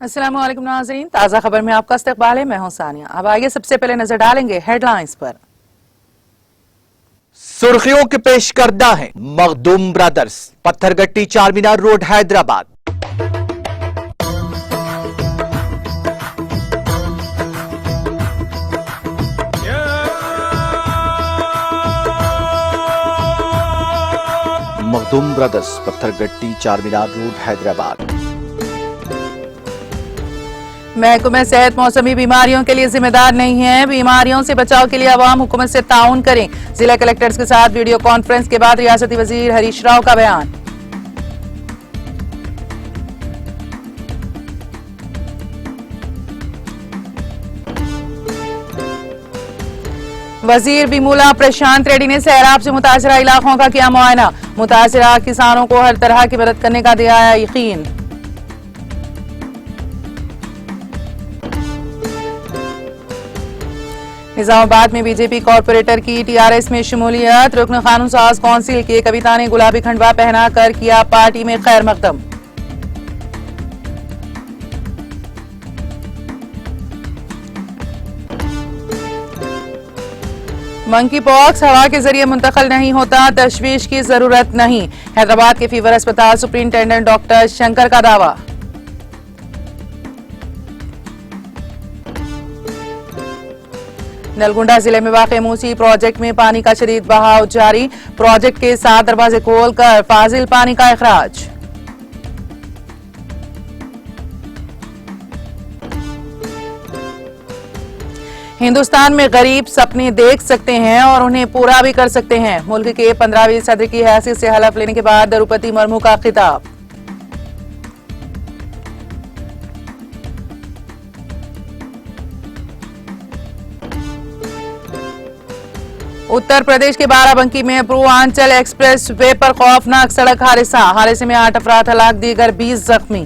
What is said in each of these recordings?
अस्सलाम वालेकुम नाज़रीन, ताज़ा खबर में आपका इस्तकबाल है। मैं हूं सानिया। अब आइए सबसे पहले नजर डालेंगे हेडलाइंस पर। सुर्खियों के पेश करदा है Makhdoom brothers, Pathergatti Charminar road Hyderabad. Makhdoom brothers, Pathergatti Charminar road Hyderabad. महकमा सेहत मौसमी बीमारियों के लिए जिम्मेदार नहीं है, बीमारियों से बचाव के लिए अवाम हुकूमत से ताउन करें। जिला कलेक्टर्स के साथ वीडियो कॉन्फ्रेंस के बाद रियासती वजीर हरीश राव का बयान। वजीर बिमूला प्रशांत रेड्डी ने सैलाब से मुतासरा इलाकों का किया मुआयना, मुतासरा किसानों को हर तरह की मदद करने का दिया यकीन। निजामाबाद में बीजेपी कॉर्पोरेटर की टीआरएस में शमूलियत, रुकन कानून साज कौंसिल के कविता ने गुलाबी खंडवा पहनाकर किया पार्टी में खैर मकदम। मंकी पॉक्स हवा के जरिए मुंतकिल नहीं होता, तशवीश की जरूरत नहीं, हैदराबाद के फीवर अस्पताल सुप्रिंटेंडेंट डॉक्टर शंकर का दावा। नलगुंडा जिले में वाक़े मूसी प्रोजेक्ट में पानी का शदीद बहाव जारी, प्रोजेक्ट के 7 दरवाजे खोलकर फाजिल पानी का इखराज। हिंदुस्तान में गरीब सपने देख सकते हैं और उन्हें पूरा भी कर सकते हैं, मुल्क के 15वें सदर की हैसियत से हलफ लेने के बाद द्रौपदी मुर्मू का खिताब। उत्तर प्रदेश के बाराबंकी में पूर्वांचल एक्सप्रेस वे पर खौफनाक सड़क हादसे में 8 अफराद हलाक, दीगर 20 जख्मी।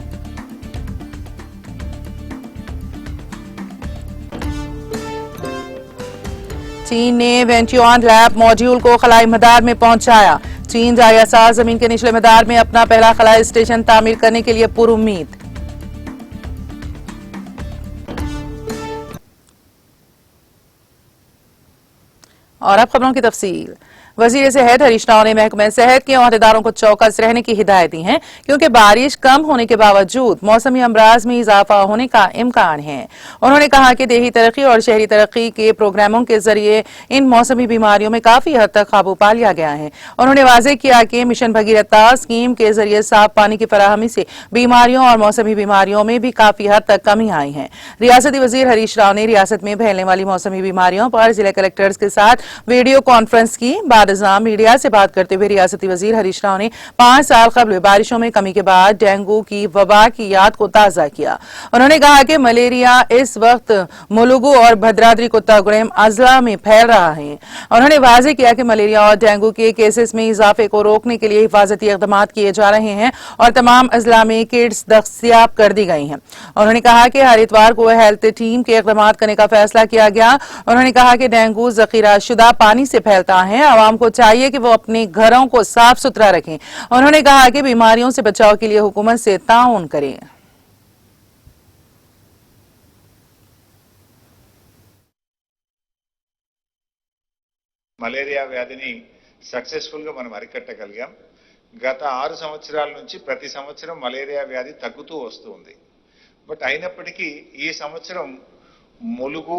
चीन ने वेंटियान लैब मॉड्यूल को खलाई मैदार में पहुंचाया, चीन जाया साज जमीन के निचले मैदार में अपना पहला खलाई स्टेशन तामीर करने के लिए पुरुम्मीद। और अब खबरों की तफसील। वजीर सेहत हरीश राव ने महकमा सेहत के अहदेदारों को चौकस रहने की हिदायत दी है, क्योंकि बारिश कम होने के बावजूद मौसमी अमराज में इजाफा होने का इम्कान है। उन्होंने कहा कि देही तरक्की और शहरी तरक्की के प्रोग्रामों के जरिए इन मौसमी बीमारियों में काफी हद तक काबू पा लिया गया है। उन्होंने वाजे किया कि मिशन भगीरथा स्कीम के जरिए साफ पानी की फराहमी से बीमारियों और मौसमी बीमारियों में भी काफी हद तक कमी आई है। रियासती वजीर हरीश राव ने रियासत में फैलने वाली मौसमी बीमारियों पर जिला कलेक्टर्स के साथ वीडियो कॉन्फ्रेंस की। मीडिया से बात करते हुए रियासती वजीर हरीश राव ने 5 साल कबल बारिशों में कमी के बाद डेंगू की वबा की याद को ताजा किया। उन्होंने कहा कि मलेरिया इस वक्त मुलुगु और भद्राद्री कोत्तागुडेम अजला में फैल रहा है। उन्होंने वाजे किया कि मलेरिया और डेंगू के केसेस में इजाफे को रोकने के लिए हिफाजती इक़दाम किए जा रहे हैं और तमाम अजला में किट्स दस्तयाब कर दी गई हैं। उन्होंने कहा कि हर इतवार को हेल्थ टीम के इक़दाम करने का फैसला किया गया। उन्होंने कहा कि डेंगू जखीरा शुदा पानी से फैलता है, आवाम को चाहिए कि वो अपने घरों को साफ सुथरा रखें। उन्होंने कहा कि बीमारियों से बचाव के लिए हुकूमत से ताउन करें। మలేరియా వ్యాధిని సక్సెస్ఫుల్ గా మనం అరికట్టగలిగాం. గత 6 సంవత్సరాల నుంచి ప్రతి సంవత్సరం మలేరియా వ్యాధి తగ్గుతూ వస్తుంది. బట్ అయినప్పటికీ ఈ సంవత్సరం ములుగు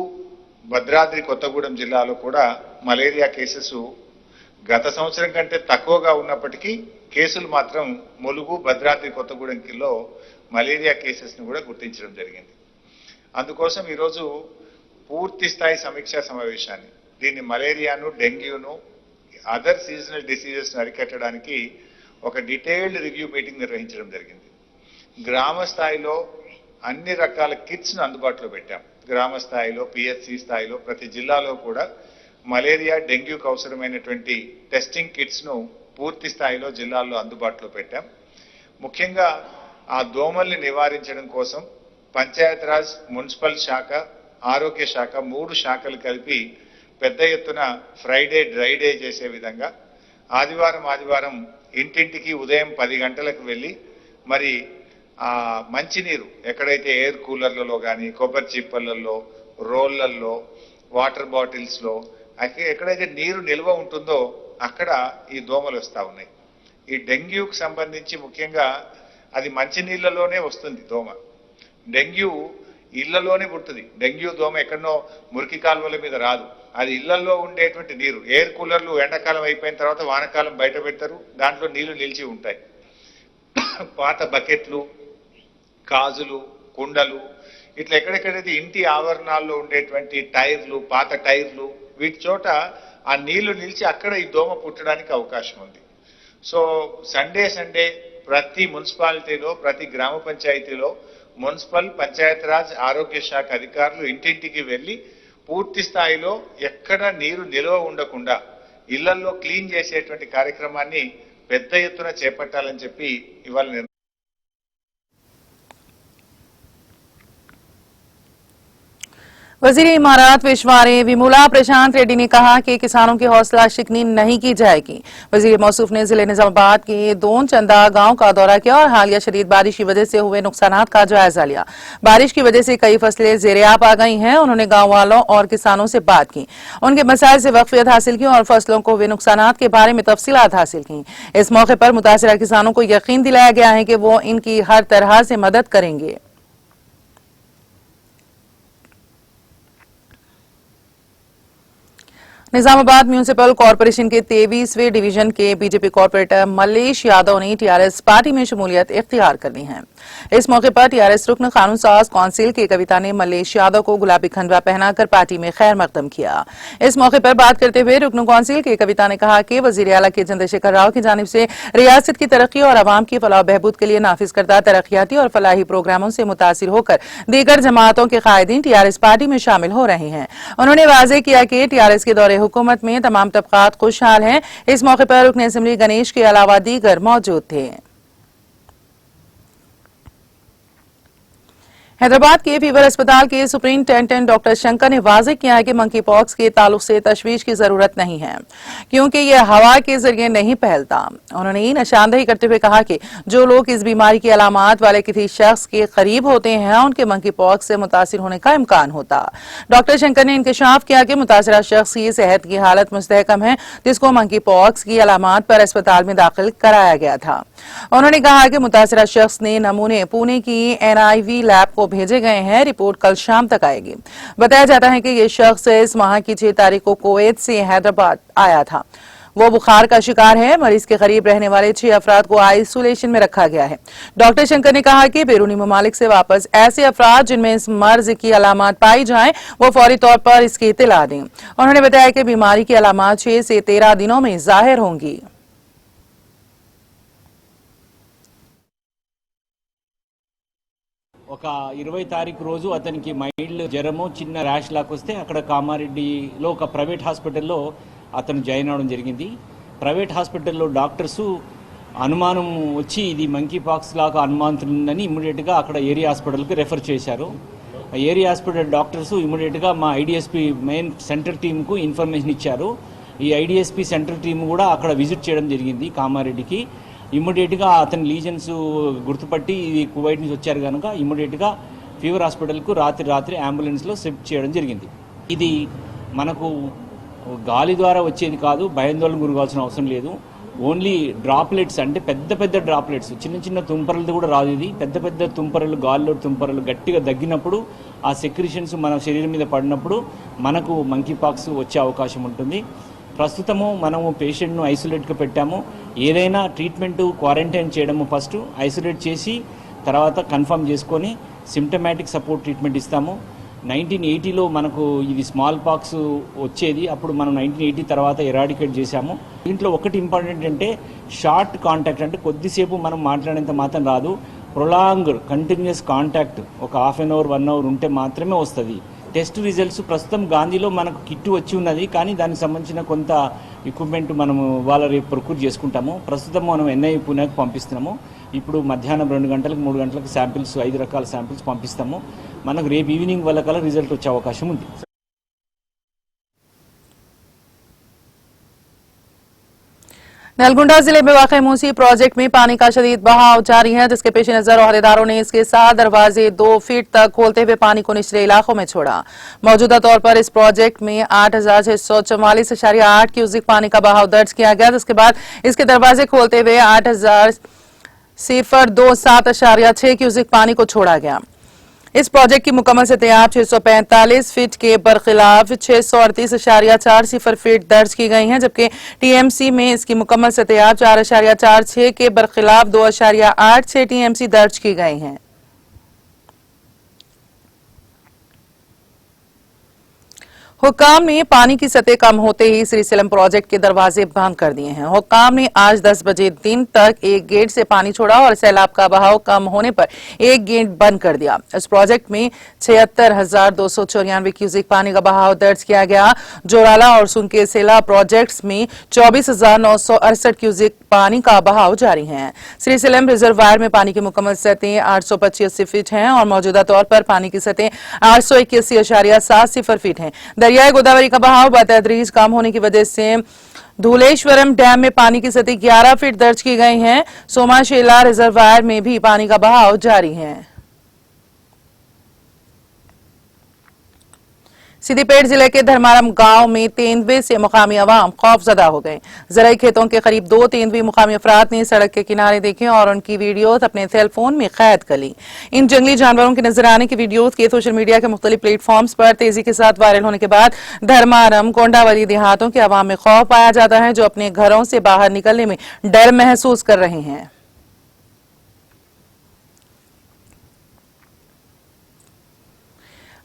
భద్రాద్రి కొత్తగూడెం జిల్లాలో కూడా మలేరియా కేసెస్ గత సంవత్సరం కంటే తక్కువగా ఉన్నప్పటికీ కేసులు మాత్రం ములుగు భద్రాద్రి కొత్తగూడెంలో మలేరియా కేసెస్ ని కూడా గుర్తించడం జరిగింది. అందుకోసం ఈ రోజు పూర్తి స్థాయి సమీక్షా సమావేశాన్ని దీన్ని మలేరియాను డెంగ్యూను అదర్ సీజనల్ డిసీజెస్ ను అరికట్టడానికి ఒక డీటెయిల్డ్ రివ్యూ మీటింగ్ నిర్వహించడం జరిగింది. గ్రామ స్థాయిలో అన్ని రకాల కిట్స్ ను అందుబాటులో పెట్టాం. గ్రామ స్థాయిలో పిహెచ్సి స్థాయిలో ప్రతి జిల్లాలో కూడా మలేరియా డెంగ్యూకు అవసరమైనటువంటి టెస్టింగ్ కిట్స్ను పూర్తి స్థాయిలో జిల్లాల్లో అందుబాటులో పెట్టాం. ముఖ్యంగా ఆ దోమల్ని నివారించడం కోసం పంచాయతీరాజ్, మున్సిపల్ శాఖ, ఆరోగ్య శాఖ 3 శాఖలు కలిపి పెద్ద ఎత్తున ఫ్రైడే డ్రై డే చేసే విధంగా ఆదివారం ఇంటింటికి ఉదయం 10 గంటలకు వెళ్ళి మరి ఆ మంచినీరు ఎక్కడైతే ఎయిర్ కూలర్లలో కానీ, కొబ్బరి చిప్పలలో, రోళ్లల్లో, వాటర్ బాటిల్స్లో ఎక్కడైతే నీరు నిల్వ ఉంటుందో అక్కడ ఈ దోమలు వస్తూ ఉన్నాయి. ఈ డెంగ్యూకి సంబంధించి ముఖ్యంగా అది మంచినీళ్ళలోనే వస్తుంది దోమ. డెంగ్యూ ఇళ్లలోనే పుట్టుది. డెంగ్యూ దోమ ఎక్కడనో మురికి కాలువల మీద రాదు. అది ఇళ్లలో ఉండేటువంటి నీరు. ఎయిర్ కూలర్లు ఎండాకాలం అయిపోయిన తర్వాత వానకాలం బయట పెడతారు, దాంట్లో నీళ్లు నిలిచి ఉంటాయి. పాత బకెట్లు, గాజులు, కుండలు, ఇట్లా ఎక్కడెక్కడైతే ఇంటి ఆవరణాల్లో ఉండేటువంటి టైర్లు, పాత టైర్లు, వీటి చోట ఆ నీళ్లు నిలిచి అక్కడ ఈ దోమ పుట్టడానికి అవకాశం ఉంది. సో సండే ప్రతి మున్సిపాలిటీలో, ప్రతి గ్రామ పంచాయతీలో మున్సిపల్, పంచాయతీరాజ్, ఆరోగ్య శాఖ అధికారులు ఇంటింటికి వెళ్లి పూర్తి స్థాయిలో ఎక్కడ నీరు నిల్వ ఉండకుండా ఇళ్లలో క్లీన్ చేసేటువంటి కార్యక్రమాన్ని పెద్ద ఎత్తున చేపట్టాలని చెప్పి ఇవాళ वजीर इमारत पेशवारे विमुला प्रशांत रेड्डी ने कहा कि किसानों की हौसला शिकनी नहीं की जाएगी। वजीर मौसूफ ने जिले निजामाबाद के दोन चंदा गांव का दौरा किया और हालिया शदीद बारिश की वजह से हुए नुकसानात का जायजा लिया। बारिश की वजह से कई फसलें ज़ेर-ए-आब आ गई हैं। उन्होंने गांव वालों और किसानों से बात की, उनके मसाइल से वाकफियत हासिल की और फसलों को हुए नुकसानात के बारे में तफसीलात हासिल की। इस मौके पर मुतासिरा किसानों को यकीन दिलाया गया है कि वो इनकी हर तरह से मदद करेंगे। निजामाबाद म्यूनिसिपल कॉरपोरेशन के 23वें डिवीजन के बीजेपी कॉर्पोरेटर मल्लेश यादव ने टीआरएस पार्टी में शमूलियत इख्तियार कर ली है। इस मौके पर टीआरएस रुकन कानून साज कौंसिल के कविता ने मल्लेश यादव को गुलाबी खंडवा पहनाकर पार्टी में खैर मकदम किया। इस मौके पर बात करते हुए रुकन कौंसिल के कविता ने कहा कि वजीर आला के चंद्रशेखर राव की जानिब से रियासत की तरक्की और आवाम की फलाह बहबूद के लिए नाफिज करदा तरक्याती और फलाही प्रोग्रामों से मुतासिर होकर दीगर जमातों के कायदीन टीआरएस पार्टी में शामिल हो रहे हैं। उन्होंने वाज़ेह किया कि टीआरएस के दौरे हुकूमत में तमाम तबकात खुशहाल हैं। इस मौके पर रुकन असेंबली गणेश के अलावा दीगर मौजूद थे। हैदराबाद के फीवर अस्पताल के सुपरिंटेंडेंट डॉक्टर शंकर ने वाज़ेह किया है कि मंकी पॉक्स के ताल्लुक से तशवीश की जरूरत नहीं है, क्योंकि यह हवा के जरिए नहीं फैलता। उन्होंने ये निशानदेही करते हुए कहा कि जो लोग इस बीमारी की अलामात वाले किसी शख्स के करीब होते हैं उनके मंकी पॉक्स से मुतासिर होने का इम्कान होता। डॉक्टर शंकर ने इंकशाफ किया कि मुतासरा शख्स की सेहत की हालत मुस्तहकम है, जिसको मंकी पॉक्स की अलामात पर अस्पताल में दाखिल कराया गया था। उन्होंने कहा कि मुतासरा शख्स ने नमूने पुणे की NIV लैब को भेजे गए हैं। रिपोर्ट कल शाम तक आएगी। बताया जाता है कि ये शख्स इस माह की 6 तारीख को कुवैत से हैदराबाद आया था। वो बुखार का शिकार है। मरीज के करीब रहने वाले 6 अफराद को आइसोलेशन में रखा गया है। डॉक्टर शंकर ने कहा कि बैरूनी ममालिक से वापस ऐसे अफराद जिनमें इस मर्ज की अलामात पाई जाएं वो फौरी तौर पर इसकी इत्तला दें। उन्होंने बताया कि बीमारी की अलामात 6 से 13 दिनों में जाहिर होंगी। ఒక 20 తారీఖు రోజు అతనికి మైల్డ్ జ్వరము, చిన్న ర్యాష్ లాగా వస్తే అక్కడ కామారెడ్డిలో ఒక ప్రైవేట్ హాస్పిటల్లో అతను జాయిన్ అవడం జరిగింది. ప్రైవేట్ హాస్పిటల్లో డాక్టర్సు అనుమానం వచ్చి ఇది మంకీ పాక్స్ లాగా అనుమానితుందని ఇమ్మీడియట్గా అక్కడ ఏరియా హాస్పిటల్కి రెఫర్ చేశారు. ఏరియా హాస్పిటల్ డాక్టర్సు ఇమ్మీడియట్గా మా IDSP మెయిన్ సెంట్రల్ టీంకు ఇన్ఫర్మేషన్ ఇచ్చారు. ఈ IDSP సెంట్రల్ టీం కూడా అక్కడ విజిట్ చేయడం జరిగింది కామారెడ్డికి. ఇమ్మీడియట్గా అతని లీజన్స్ గుర్తుపట్టి ఇది కువైట్ నుంచి వచ్చారు కనుక ఇమ్మీడియట్గా ఫీవర్ హాస్పిటల్కు రాత్రి అంబులెన్స్లో షిఫ్ట్ చేయడం జరిగింది. ఇది మనకు గాలి ద్వారా వచ్చేది కాదు, భయాందోళన గురగాల్సిన అవసరం లేదు. ఓన్లీ డ్రాప్లెట్స్ అంటే పెద్ద డ్రాప్లెట్స్, చిన్న తుంపరలది కూడా రాదు. ఇది పెద్ద తుంపరలు, గాలిలో తుంపరలు గట్టిగా దగ్గినప్పుడు ఆ సెక్రిషన్స్ మన శరీరం మీద పడినప్పుడు మనకు మంకీ పాక్స్ వచ్చే అవకాశం ఉంటుంది. ప్రస్తుతము మనము పేషెంట్ను ఐసోలేట్గా పెట్టాము. ఏదైనా ట్రీట్మెంటు క్వారంటైన్ చేయడము ఫస్ట్ ఐసోలేట్ చేసి తర్వాత కన్ఫర్మ్ చేసుకొని సిమ్టమాటిక్ సపోర్ట్ ట్రీట్మెంట్ ఇస్తాము. 1980లో మనకు ఇది స్మాల్ పాక్స్ వచ్చేది, అప్పుడు మనం 1980 తర్వాత ఎరాడికేట్ చేశాము. దీంట్లో ఒకటి ఇంపార్టెంట్ అంటే షార్ట్ కాంటాక్ట్, అంటే కొద్దిసేపు మనం మాట్లాడేంత మాత్రం రాదు. ప్రొలాంగ్ కంటిన్యూస్ కాంటాక్ట్ ఒక హాఫ్ అన్ అవర్ 1 అవర్ ఉంటే మాత్రమే వస్తుంది. టెస్ట్ రిజల్ట్స్ ప్రస్తుతం గాంధీలో మనకు కిట్ వచ్చి ఉన్నది, కానీ దానికి సంబంధించిన కొంత ఎక్విప్మెంట్ మనము వాళ్ళ రేపు ప్రొక్యూర్ చేసుకుంటాము. ప్రస్తుతం మనం ఎన్ఐ పూణేకు పంపిస్తున్నాము. ఇప్పుడు మధ్యాహ్నం 2 గంటలకు 3 గంటలకు శాంపిల్స్ 5 రకాల శాంపిల్స్ పంపిస్తాము. మనకు రేపు ఈవినింగ్ వల్ల రిజల్ట్ వచ్చే అవకాశం ఉంది. नलगुंडा जिले में वाक़ई मूसी प्रोजेक्ट में पानी का शदीद बहाव जारी है, जिसके पेश नजर ओहदेदारों ने इसके 7 दरवाजे 2 फीट तक खोलते हुए पानी को निचले इलाकों में छोड़ा। मौजूदा तौर पर इस प्रोजेक्ट में 8,644.8 क्यूसिक पानी का बहाव दर्ज किया गया, जिसके बाद इसके दरवाजे खोलते हुए 8,027.6 क्यूसिक पानी को छोड़ा गया। इस प्रोजेक्ट की मुकम्मल सतह 645 फीट के बरखिलाफ 638.40 फीट दर्ज की गई हैं, जबकि टीएमसी में इसकी मुकम्मल सतह 4.46 के बरखिलाफ 2.86 टीएमसी दर्ज की गई हैं। हुक्काम ने पानी की सतह कम होते ही श्रीशैलम प्रोजेक्ट के दरवाजे बंद कर दिए हैं। हुक्काम ने आज 10 बजे दिन तक एक गेट से पानी छोड़ा और सैलाब का बहाव कम होने पर एक गेट बंद कर दिया। इस प्रोजेक्ट में 76,294 क्यूसिक पानी का बहाव दर्ज किया गया। जोराला और सुनकेसेला प्रोजेक्ट्स में 24,968 क्यूसिक पानी का बहाव जारी है। श्रीशैलम रिजर्वायर में पानी की मुकम्मल सतह 885 फीट है और मौजूदा तौर पर पानी की सतह 881.70 फीट है। दरियाई गोदावरी का बहाव बतदरीज कम होने की वजह से धूलेश्वरम डैम में पानी की सतह 11 फीट दर्ज की गई है। सोमाशेला रिजर्वायर में भी पानी का बहाव जारी है। सिद्दीपेट जिले के धर्मारम गांव में तेंदुए से मुकामी अवाम खौफजदा हो गए। ज़राई खेतों के करीब 2 तेंदुए मुकामी अफराद ने सड़क के किनारे देखे और उनकी वीडियोस अपने सेल फोन में कैद कर ली। इन जंगली जानवरों के नजर आने की वीडियोस के सोशल मीडिया के मुख्तलिफ प्लेटफॉर्म्स पर तेजी के साथ वायरल होने के बाद धर्मारम कोंडावली देहातों के अवाम में खौफ पाया जाता है, जो अपने घरों से बाहर निकलने में डर महसूस कर रहे हैं।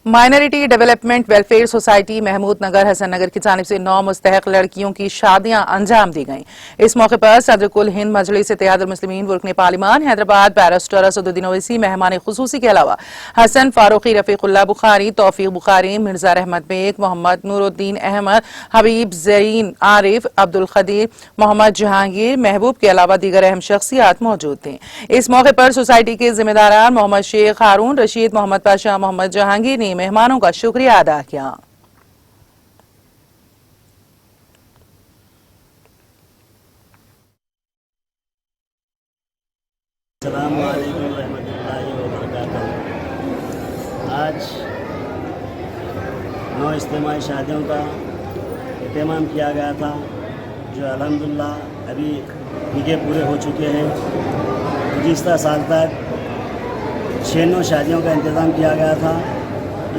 Minority development welfare society Mahmood Nagar Hasan Nagar की जानिब से 9 मुस्तहक लड़कियों की शादियां अंजाम दी गईं। इस मौके पर सदर कुल हिंद मजलिस इत्तेहादुल मुस्लिमीन रुकन पार्लिमान हैदराबाद बैरिस्टर असदुद्दीन ओवैसी मेहमान खुसूसी के अलावा हसन फारूकी, रफीकुल्लाह बुखारी, तौफीक बुखारी, मिर्जा रहमत बेग, मोहम्मद नूरुद्दीन अहमद, हबीब जरीन आरिफ, अब्दुल खदीर, मोहम्मद जहांगीर, महबूब के अलावा दीगर अहम शख्सियात मौजूद थे। इस मौके पर सोसाइटी के जिम्मेदारान मोहम्मद शेख हारून रशीद, मोहम्मद पाशा, मोहम्मद जहांगीर ने मेहमानों का शुक्रिया अदा किया। अस्सलाम वालेकुम रहमतुल्लाहि व बरकातहू। आज 9 इज्तिमाई शादियों का एहतमाम किया गया था, जो अल्हम्दुलिल्लाह अभी निके पूरे हो चुके हैं। गुज़िश्ता साल तक 6 शादियों का इंतज़ाम किया गया था।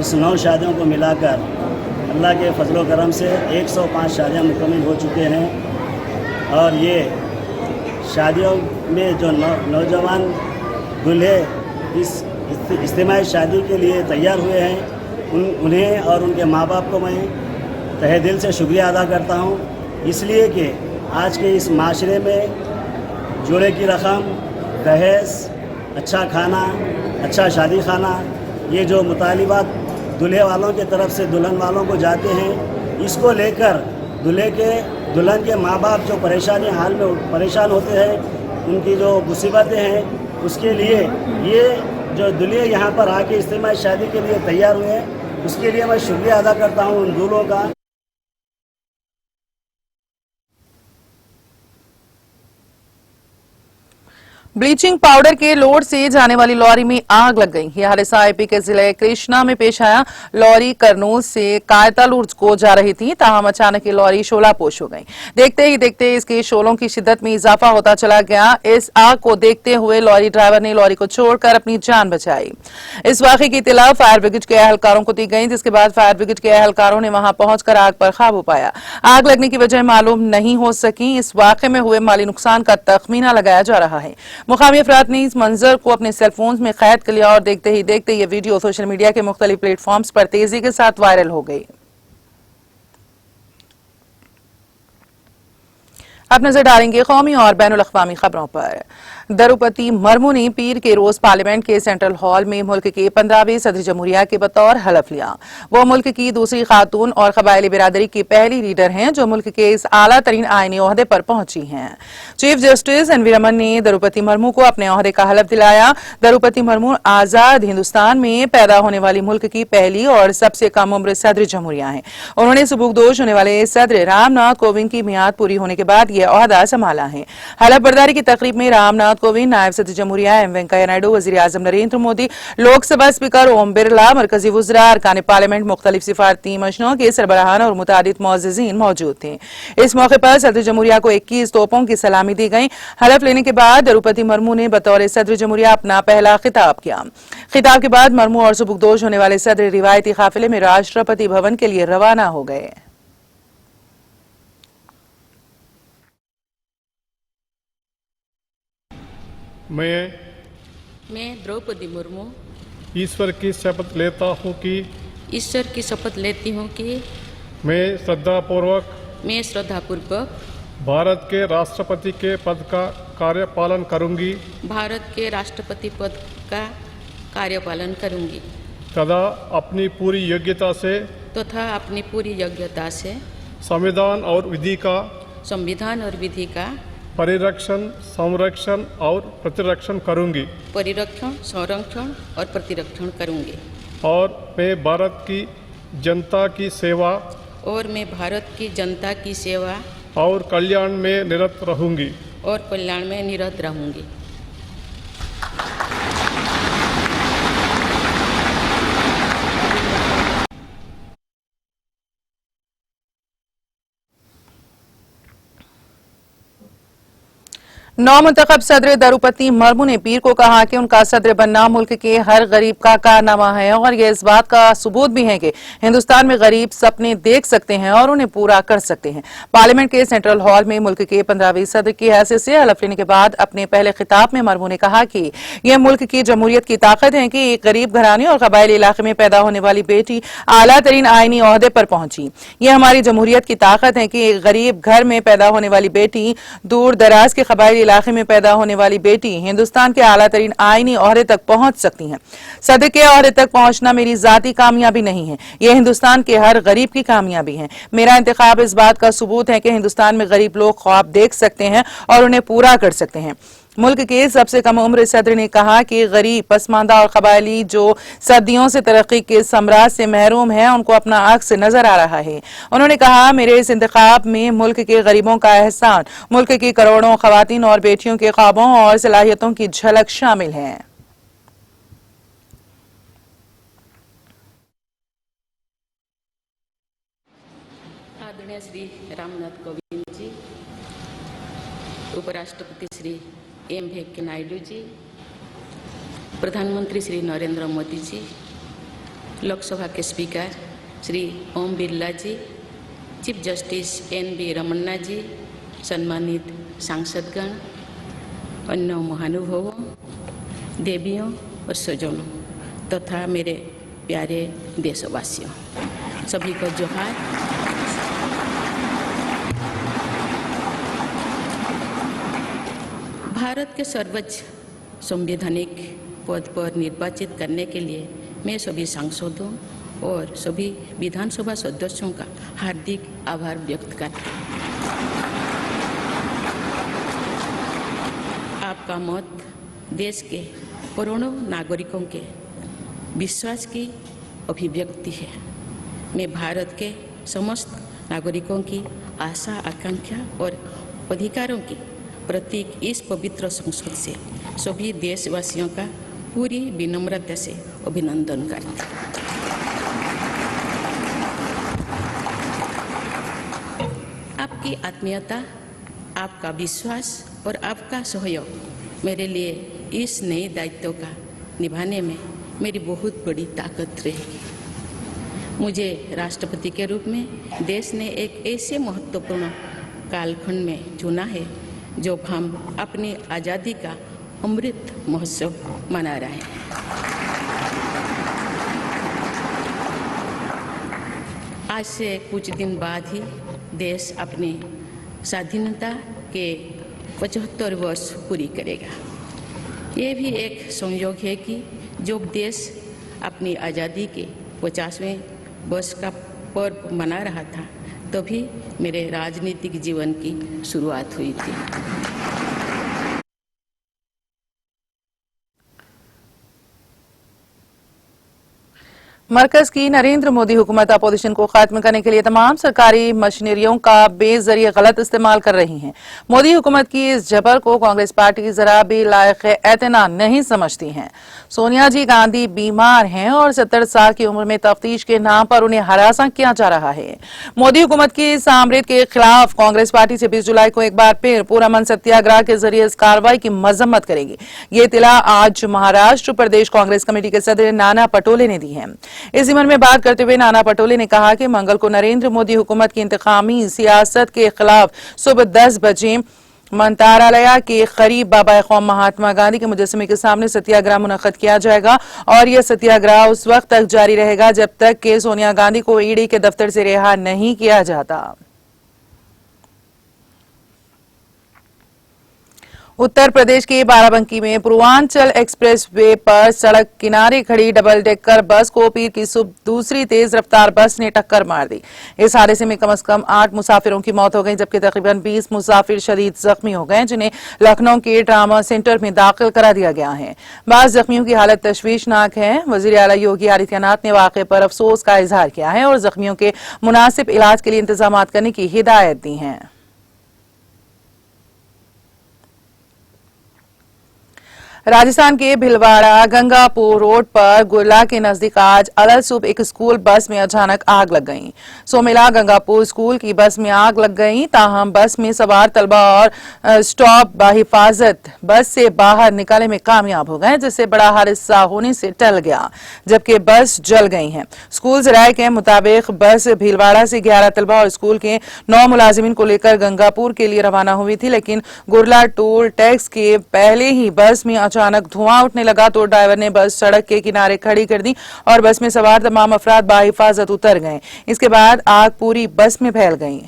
इस 9 शादियों को मिलाकर अल्लाह के फजलो करम से 105 शादियाँ मुकम्मल हो चुके हैं। और ये शादियों में जो नौजवान दूल्हे इस इज्तिमाई शादी के लिए तैयार हुए हैं, उन्हें और उनके माँ बाप को मैं तहे दिल से शुक्रिया अदा करता हूँ, इसलिए कि आज के इस माशरे में जोड़े की रकम, दहेज, अच्छा खाना, अच्छा शादी खाना, ये जो मुतालिबात दूल्हे वालों की तरफ से दुल्हन वालों को जाते हैं, इसको लेकर दुल्हन के माँ बाप जो हाल में परेशान होते हैं, उनकी जो मुसीबतें हैं, उसके लिए ये जो दूल्हे यहाँ पर आके इज्तिमाई शादी के लिए तैयार हुए हैं, उसके लिए मैं शुक्रिया अदा करता हूँ उन दूल्हों का। ब्लीचिंग पाउडर के लोड से जाने वाली लॉरी में आग लग गई। यह हादसा एपी के जिले कृष्णा में पेश आया। लॉरी करनूल से कायतालूर को जा रही थी, ताहम अचानक ये लॉरी शोलापोश हो गई। देखते ही देखते इसके शोलों की शिद्दत में इजाफा होता चला गया। इस आग को देखते हुए लॉरी ड्राइवर ने लॉरी को छोड़कर अपनी जान बचाई। इस वाकये की इत्तला फायर ब्रिगेड के अहलकारों को दी गई, जिसके बाद फायर ब्रिगेड के अहलकारों ने वहां पहुंचकर आग पर काबू पाया। आग लगने की वजह मालूम नहीं हो सकी। इस वाकये में हुए माली नुकसान का तखमीना लगाया जा रहा है। मुकामी अफराद ने इस मंजर को अपने सेलफोन्स में कैद कर लिया और देखते ही देखते ये वीडियो सोशल मीडिया के मुख्तलिफ प्लेटफॉर्म्स पर तेजी के साथ वायरल हो गई। अब नजर डालेंगे कौमी और बैनुल अक़वामी खबरों पर। द्रौपदी मुर्मू ने पीर के रोज पार्लियामेंट के सेंट्रल हॉल में मुल्क के 15वें सदर जमहूरिया के बतौर हलफ लिया। वो मुल्क की दूसरी खातून और कबायली बिरादरी की पहली लीडर हैं जो मुल्क के इस आला तरीन आईनी ओहदे पर पहुंची हैं। चीफ जस्टिस एनवी रमन ने द्रौपदी मुर्मू को अपने ओहदे का हलफ दिलाया। द्रौपदी मुर्मू आजाद हिंदुस्तान में पैदा होने वाली मुल्क की पहली और सबसे कम उम्र सदर जमहूरिया हैं। उन्होंने सुबुकदोश होने वाले सदर रामनाथ कोविंद की मियाद पूरी होने के बाद यह ओहदा संभाला है। हलफ बर्दारी की तकरीब में रामनाथ कोविंद, नायब सदर जमहूरिया एम वेंकैया नायडू, वजीर आजम नरेंद्र मोदी, लोकसभा स्पीकर ओम बिरला, मरकजी वज़रा, अरकान पार्लियामेंट, मुख्तलिफ सिफारती मशनों के सरबराहान और मुतादिद मुअज़्ज़िज़ीन मौजूद थे। इस मौके पर सदर जमहूरिया को 21 तोपों की सलामी दी गई। हलफ लेने के बाद द्रौपदी मुर्मू ने बतौर सदर जमहूरिया अपना पहला खिताब किया। खिताब के बाद मुर्मू और सुबुकदोश होने वाले सदर रिवायती काफिले में राष्ट्रपति भवन के लिए रवाना हो गए। मैं द्रौपदी मुर्मू ईश्वर की शपथ लेता हूँ कि ईश्वर की शपथ लेती हूँ कि मैं श्रद्धापूर्वक भारत के राष्ट्रपति के पद का कार्यपालन करूँगी भारत के राष्ट्रपति पद का कार्यपालन करूँगी तथा अपनी पूरी योग्यता से संविधान और विधि का परिरक्षण, संरक्षण और प्रतिरक्षण करूँगी और मैं भारत की जनता की सेवा और कल्याण में निरत रहूँगी। नौमुंतखब सदर द्रौपदी मुर्मू ने पीर को कहा कि उनका सदर बनना मुल्क के हर गरीब का कारनामा है और यह इस बात का सबूत भी है कि हिंदुस्तान में गरीब सपने देख सकते हैं और उन्हें पूरा कर सकते हैं। पार्लियामेंट के सेंट्रल हॉल में मुल्क के 15वें सदर की हैसियत से हलफ लेने के बाद अपने पहले खिताब में मुर्मू ने कहा कि यह मुल्क की जमहूरियत की ताकत है कि एक गरीब घराने और कबायली इलाके में पैदा होने वाली बेटी आला तरीन आईनी ओहदे पर पहुंची। यह हमारी जमहूरियत की ताकत है कि एक गरीब घर में पैदा होने वाली बेटी, दूर दराज के कबायली इलाके में पैदा होने वाली बेटी हिंदुस्तान के आला तरीन आईनी ओहदे तक पहुंच सकती हैं। सदर के ओहदे तक पहुंचना मेरी जाती कामयाबी नहीं है, यह हिंदुस्तान के हर गरीब की कामयाबी है। मेरा इंतखाब इस बात का सबूत है कि हिंदुस्तान में गरीब लोग ख्वाब देख सकते हैं और उन्हें पूरा कर सकते हैं। मुल्क के सबसे कम उम्र सदर ने कहा कि गरीब, पसमानदा और कबायली जो सदियों से तरक्की के सम्राट से महरूम है उनको अपना अक्स नजर आ रहा है। उन्होंने कहा, मेरे इस इंतखाब में मुल्क के गरीबों का एहसान, मुल्क की करोड़ों खवातीन और बेटियों के ख्वाबों और सलाहियतों की झलक शामिल है। आदरणीय श्री रामनाथ कोविंद जी, उपराष्ट्रपति श्री एम वेंकैया नायडू जी, प्रधानमंत्री श्री नरेंद्र मोदी जी, लोकसभा के स्पीकर श्री ओम बिरला जी, चीफ जस्टिस एनवी रमन्ना जी, सम्मानित सांसदगण, अन्य महानुभावों, देवियों और स्वजनों तथा मेरे प्यारे देशवासियों, सभी को जोहार। भारत के सर्वोच्च संवैधानिक पद पर निर्वाचित करने के लिए मैं सभी सांसदों और सभी विधानसभा सदस्यों का हार्दिक आभार व्यक्त करती हूँ। आपका मत देश के करोड़ों नागरिकों के विश्वास की अभिव्यक्ति है। मैं भारत के समस्त नागरिकों की आशा, आकांक्षा और अधिकारों की प्रतीक इस पवित्र संसद से सभी देशवासियों का पूरी विनम्रता से अभिनंदन करती हूँ। आपकी आत्मीयता, आपका विश्वास और आपका सहयोग मेरे लिए इस नए दायित्व का निभाने में मेरी बहुत बड़ी ताकत रहेगी। मुझे राष्ट्रपति के रूप में देश ने एक ऐसे महत्वपूर्ण कालखंड में चुना है जो हम अपनी आज़ादी का अमृत महोत्सव मना रहे हैं। आज से कुछ दिन बाद ही देश अपनी स्वाधीनता के 75 वर्ष पूरी करेगा। ये भी एक संयोग है कि जब देश अपनी आज़ादी के 50वें वर्ष का पर्व मना रहा था तभी मेरे राजनीतिक जीवन की शुरुआत हुई थी। मरकज की नरेंद्र मोदी हुकूमत अपोजिशन को खत्म करने के लिए तमाम सरकारी मशीनरियों का बेजरिए गलत इस्तेमाल कर रही है। मोदी हुकूमत की इस जबर को कांग्रेस पार्टी जरा भी लायक एतना नहीं समझती है। सोनिया जी गांधी बीमार हैं और 70 साल की उम्र में तफ्तीश के नाम पर उन्हें हरासा किया जा रहा है। मोदी हुकूमत की इस आमरीत के खिलाफ कांग्रेस पार्टी से 20 जुलाई को एक बार फिर पूरा मन सत्याग्रह के जरिए इस कार्रवाई की मजम्मत करेगी। ये इत्तला आज महाराष्ट्र प्रदेश कांग्रेस कमेटी के सदर नाना पटोले ने दी है। इस जिम्मन में बात करते हुए नाना पटोले ने कहा कि मंगल को नरेंद्र मोदी हुकूमत की इंतकामी सियासत के खिलाफ सुबह 10 बजे मंत्रालय के करीब बाबा कौम महात्मा गांधी के मुजस्समे के सामने सत्याग्रह मुनक्कद किया जाएगा और यह सत्याग्रह उस वक्त तक जारी रहेगा जब तक कि सोनिया गांधी को ईडी के दफ्तर से रिहा नहीं किया जाता। उत्तर प्रदेश के बाराबंकी में पूर्वांचल एक्सप्रेस वे पर सड़क किनारे खड़ी डबल डेकर बस को पीर की सुबह दूसरी तेज रफ्तार बस ने टक्कर मार दी। इस हादसे में कम से कम 8 मुसाफिरों की मौत हो गई जबकि तकरीबन 20 मुसाफिर शदीद जख्मी हो गए जिन्हें लखनऊ के ट्रामा सेंटर में दाखिल करा दिया गया है। बाज़ जख्मियों की हालत तशवीशनाक है। वज़ीर आला योगी आदित्यनाथ ने वाक़े पर अफसोस का इजहार किया है और जख्मियों के मुनासिब इलाज के लिए इंतजाम करने की हिदायत दी है। राजस्थान के भिलवाड़ा गंगापुर रोड पर गुरला के नजदीक आज अलग सुबह एक स्कूल बस में अचानक आग लग गई। सोमेला गंगापुर स्कूल की बस में आग लग गई। ताहम बस में सवार तलबा और स्टॉप बाहिफाजत बस से बाहर निकालने में कामयाब हो गए जिससे बड़ा हादसा होने से टल गया जबकि बस जल गई है। स्कूल जराये के मुताबिक बस भीलवाड़ा से 11 तलबा और स्कूल के 9 मुलाजिमीन को लेकर गंगापुर के लिए रवाना हुई थी लेकिन गुरला टोल टैक्स के पहले ही बस में अचानक धुआं उठने लगा तो ड्राइवर ने बस सड़क के किनारे खड़ी कर दी और बस में सवार तमाम अफराद बाहिफाजत उतर गए। इसके बाद आग पूरी बस में फैल गई।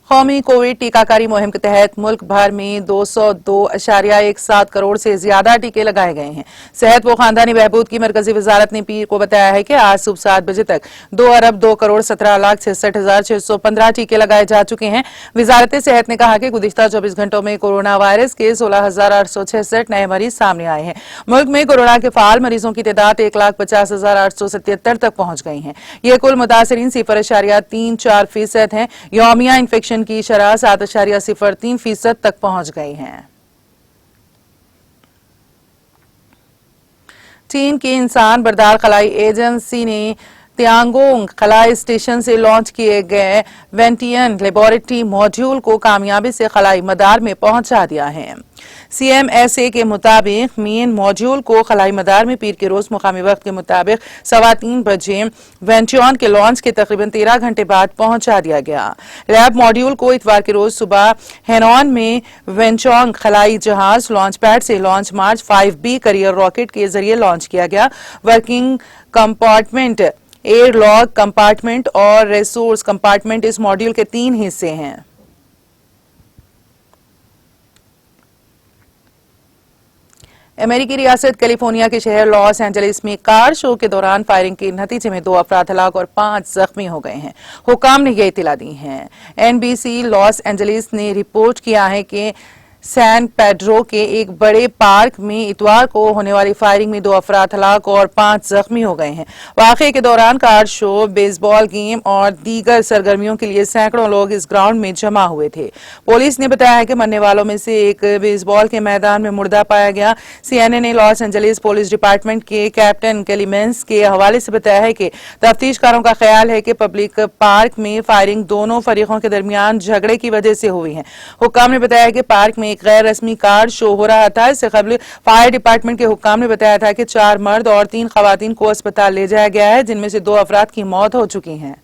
कौमी कोविड टीकाकारी मुहिम के तहत मुल्क भर में 202.17 करोड़ से ज्यादा टीके लगाए गए हैं। सेहत व खानदानी बहबूद की मरकजी वजारत ने पीर को बताया है कि आज सुबह 7 बजे तक 2 अरब 2 करोड़ 17,66,615 टीके लगाए जा चुके हैं। वजारत सेहत ने कहा कि गुज़िश्ता 24 घंटों में कोरोना वायरस के 16,866 नए मरीज सामने आए हैं। मुल्क में कोरोना के फाल मरीजों की तादाद 1,50,877 तक पहुंच गई है। ये कुल मुतासरीन 0.34% है। यौमिया इन्फेक्शन की शरह 7.03% तक पहुंच गई है। चीन की इंसान बरदार खलाई एजेंसी ने तियांगोंग खलाई स्टेशन से लॉन्च किए गए वेंटियन लेबोरेटरी मॉड्यूल को कामयाबी से खलाई मदार में पहुंचा दिया है। CMSA के मुताबिक मेन मॉड्यूल को खलाई मदार में पीर के रोज मुकामी वक्त के मुताबिक 3:15 बजे वेंटियन के लॉन्च के तकरीबन 13 घंटे बाद पहुंचा दिया गया। लैब मॉड्यूल को इतवार के रोज सुबह हेनॉन में वेंटियन खलाई जहाज लॉन्च पैड से लॉन्च मार्च 5B करियर रॉकेट के जरिए लॉन्च किया गया। Working compartment, air lock compartment और रिसोर्स कंपार्टमेंट इस मॉड्यूल के 3 हिस्से हैं। अमेरिकी रियासत कैलिफोर्निया के शहर लॉस एंजलिस में कार शो के दौरान फायरिंग के नतीजे में 2 अफराद हलाक और 5 जख्मी हो गए हैं। हुकाम ने यह इत्तला दी है। NBC लॉस एंजलिस ने रिपोर्ट किया है कि सैन पेड्रो के एक बड़े पार्क में इतवार को होने वाली फायरिंग में 2 अफराद हलाक और 5 जख्मी हो गए हैं। वाकये के दौरान कार शो, बेसबॉल गेम और दीगर सरगर्मियों के लिए सैकड़ों लोग इस ग्राउंड में जमा हुए थे। पुलिस ने बताया है कि मरने वालों में से एक बेसबॉल के मैदान में मुर्दा पाया गया। CNN ने लॉस एंजलिस पुलिस डिपार्टमेंट के कैप्टन क्लेमेंस के हवाले से बताया है कि तफ्तीशकारों का ख्याल है कि पब्लिक पार्क में फायरिंग दोनों फरीकों के दरमियान झगड़े की वजह से हुई है। हुक्काम ने बताया कि पार्क में एक गैर रस्मी कार शो हो रहा था। इससे कबल फायर डिपार्टमेंट के हुक्काम ने बताया था कि 4 मर्द और 3 खवातीन को अस्पताल ले जाया गया है जिनमें से 2 अफराद की मौत हो चुकी है।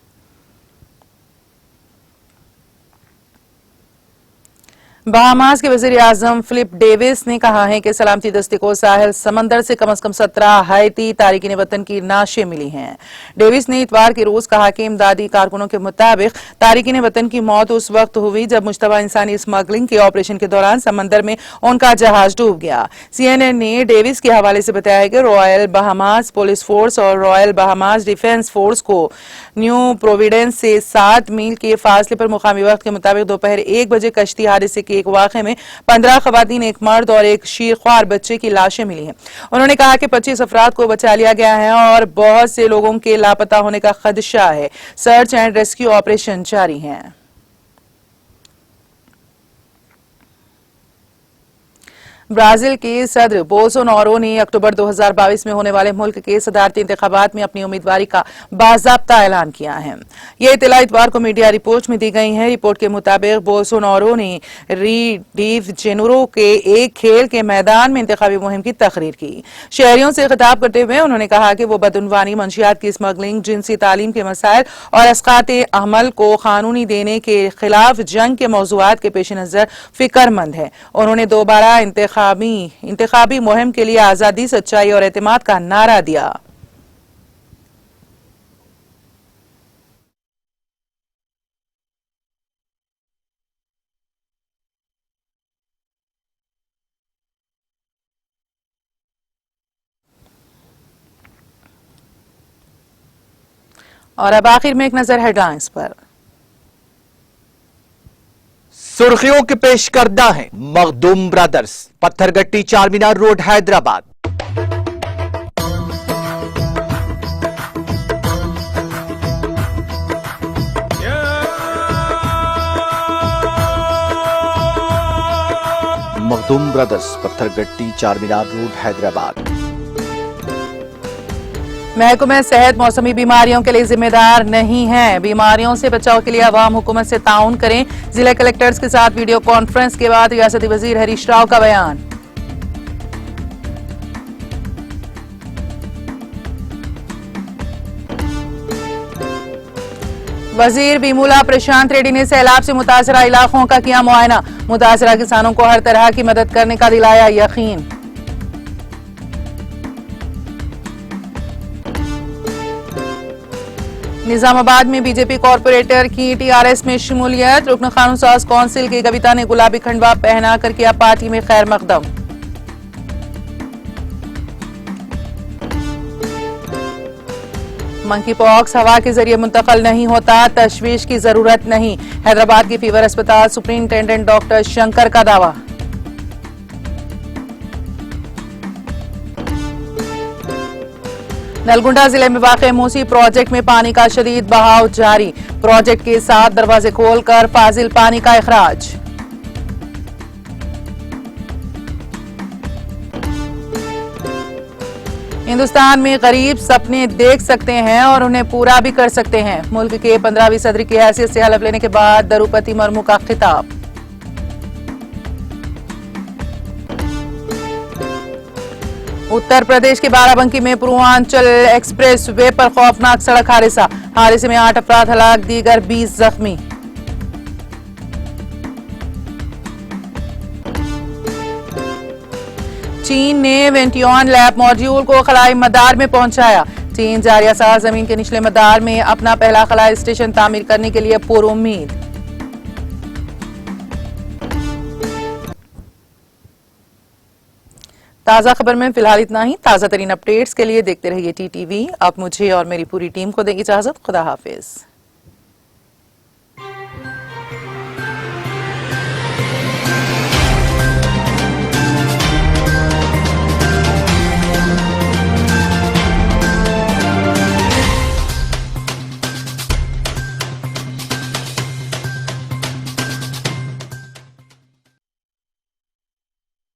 बहामास के वजीर आजम फिलिप डेविस ने कहा है कि सलामती दस्ते को साहिल समंदर से कम 17 हैती तारिकीन वतन की नाशें मिली हैं। डेविस ने इतवार के रोज कहा कि इमदादी कारकुनों के मुताबिक तारिकीन वतन की मौत उस वक्त हुई जब मुश्तबा इंसानी स्मगलिंग के ऑपरेशन के दौरान समंदर में उनका जहाज डूब गया। CNN ने डेविस के हवाले से बताया कि रॉयल बहामास पुलिस फोर्स और रॉयल बहामास डिफेंस फोर्स को न्यू प्रोविडेंस से 7 मील के फासले पर मुकामी वक्त के मुताबिक दोपहर 1 बजे कश्ती हादसे के एक वाक़े में 15 खवातीन, एक मर्द और एक शीरख्वार बच्चे की लाशें मिली हैं। उन्होंने कहा कि 25 अफराद को बचा लिया गया है और बहुत से लोगों के लापता होने का खदशा है। सर्च एंड रेस्क्यू ऑपरेशन जारी है। ब्राजील के सदर बोल्सोनारो ने अक्टूबर 2022 में होने वाले मुल्क के सदारती इंतखाबात में अपनी उम्मीदवारी का बाज़ाब्ता ऐलान किया है। यह इत्तला इतवार को मीडिया रिपोर्ट में दी गई है। रिपोर्ट के मुताबिक बोल्सोनारो ने री डी जेनेरो के एक खेल के मैदान में इंतखाबी मुहिम की तकरीर की। शहरियों से खिताब करते हुए उन्होंने कहा कि वो बदउनवानी, मंशियात की स्मगलिंग, जिनसी तालीम के मसाइल और अस्काते अमल को कानूनी देने के खिलाफ जंग के मौज़ूआत के पेश नजर फिक्रमंद है। उन्होंने दोबारा इंतखाबी मुहिम के लिए आजादी, सच्चाई और एतमाद का नारा दिया। और अब आखिर में एक नजर हेडलाइंस पर। सुर्खियों के पेश करदा है Makhdoom brothers, Pathergatti Charminar road, Hyderabad. Makhdoom brothers, Pathergatti Charminar road, Hyderabad. महकमा सेहत मौसमी बीमारियों के लिए जिम्मेदार नहीं है। बीमारियों से बचाव के लिए अवाम हुकूमत से ताउन करें। जिला कलेक्टर्स के साथ वीडियो कॉन्फ्रेंस के बाद रियासती वजीर हरीश राव का बयान। वजीर बीमूला प्रशांत रेड्डी ने सैलाब से मुतासरा इलाकों का किया मुआयना। मुतासरा किसानों को हर तरह की मदद करने का दिलाया यकीन। निजामाबाद में बीजेपी कॉरपोरेटर की टीआरएस में शमूलियत। रुकन कानून साज कौंसिल की कविता ने गुलाबी खंडवा पहना कर किया पार्टी में खैर मकदम। मंकी पॉक्स हवा के जरिए मुंतकिल नहीं होता, तशवीश की जरूरत नहीं। हैदराबाद के फीवर अस्पताल सुपरिंटेंडेंट डॉक्टर शंकर का दावा। नलगुंडा जिले में वाक़ मूसी प्रोजेक्ट में पानी का शदीद बहाव जारी। प्रोजेक्ट के 7 दरवाजे खोलकर फाजिल पानी का इखराज। हिंदुस्तान में गरीब सपने देख सकते हैं और उन्हें पूरा भी कर सकते हैं। मुल्क के 15वीं सदर की हैसियत से हलफ लेने के बाद द्रौपदी मुर्मू का खिताब। उत्तर प्रदेश के बाराबंकी में पूर्वांचल एक्सप्रेस वे पर खौफनाक सड़क हादसा। हादसे में 8 अफराद हलाक, दीगर 20 जख्मी। चीन ने वेंटियन लैब मॉड्यूल को खलाई मदार में पहुंचाया। चीन जारिया साल जमीन के निचले मदार में अपना पहला खलाई स्टेशन तामीर करने के लिए पुरुम्मीद। ताजा खबर में फिलहाल इतना ही। ताजा तरीन अपडेट्स के लिए देखते रहिए TTV। अब मुझे और मेरी पूरी टीम को दें इजाजत। खुदा हाफिज।